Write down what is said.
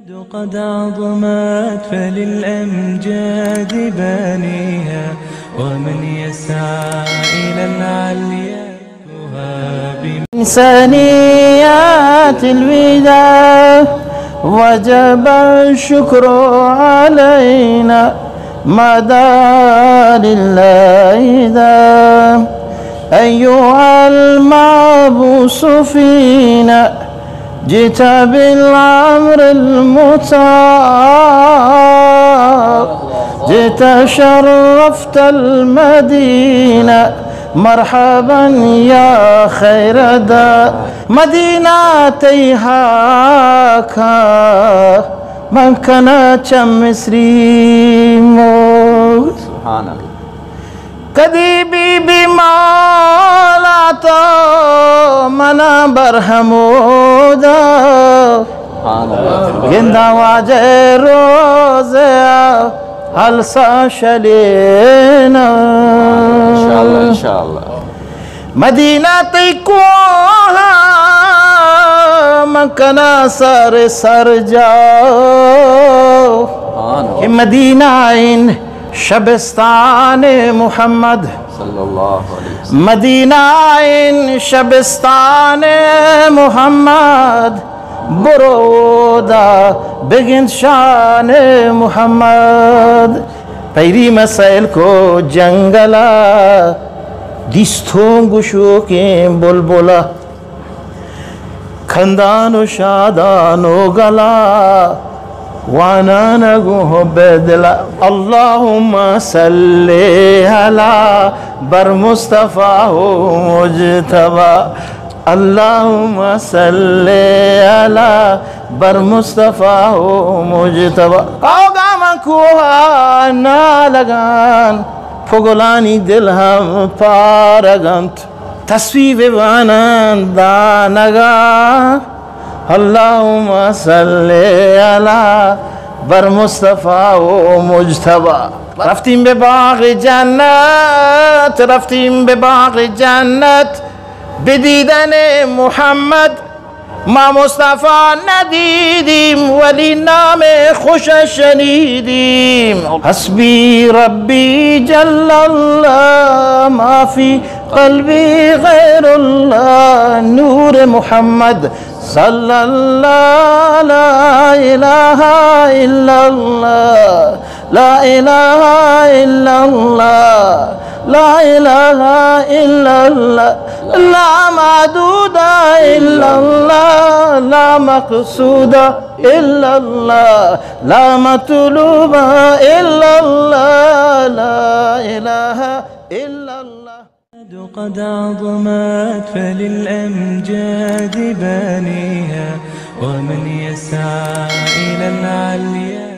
قد عظمت فللأمجاد بانيها، ومن يسعى إلى العليا بإنسانيات الوداع وجب الشكر علينا مدى لله ذا أيها المعبوس فينا جئت بالأمر المطاع جئت شرفت المدينة مرحبا يا خير دا مدينة تيهاك من كانت مصري موت سبحان الله कदी बीबी मौला तो मना बरहमोदा गिंदा वाजे रोज़े हलसा शलेना इंशाअल्लाह मदीना तैकोहा मकना सर जाओ कि मदीना इन शबिस्तान मुहम्मद सल्लल्लाहु अलैहि वसल्लम मदीना इन शबिस्तान मुहम्मद बुरोदा बिगिन शान मुहम्मद पैरी मसाइल को जंगला दिस्थों गुशो के बुलबुला खंदानो शादानो गला वाना नगो बेदला अल्लाहुम्मा सल्ले अला बर मुस्तफा हो मुजतबा अल्लाहुम्मा सल्ले अला बर मुस्तफा हो मुजतबा आओगा मकुहा ना लगान फुगलानी दिल हम पारगंत तस्वीर वानन दानगा अल्लाहुम्मा सल्ले अला बर मुस्तफा व मुजतबा रफ्तीम बे बाग़ जन्नत रफ्तीम बे बाग़ जन्नत बिदीदने मुहम्मद मा मुस्तफा नदीदीम वली नामे खुश शनीदीम हस्बी रब्बी जल्लल्लाह माफी क़ल्बी गैरुल्लाह नूर मुहम्मद सल्लल्लाहु ला इलाहा इल्लल्लाह ला इलाहा इल्लल्लाह ला इलाहा इल्लल्लाह ला मादूदा इल्लल्लाह ला मक़सूदा इल्लल्लाह ला मतलूबा इल्लल्लाह ला इलाहा इल्लल्लाह قد عظمت فللأمجاد بانيها، ومن يسعى إلى العليا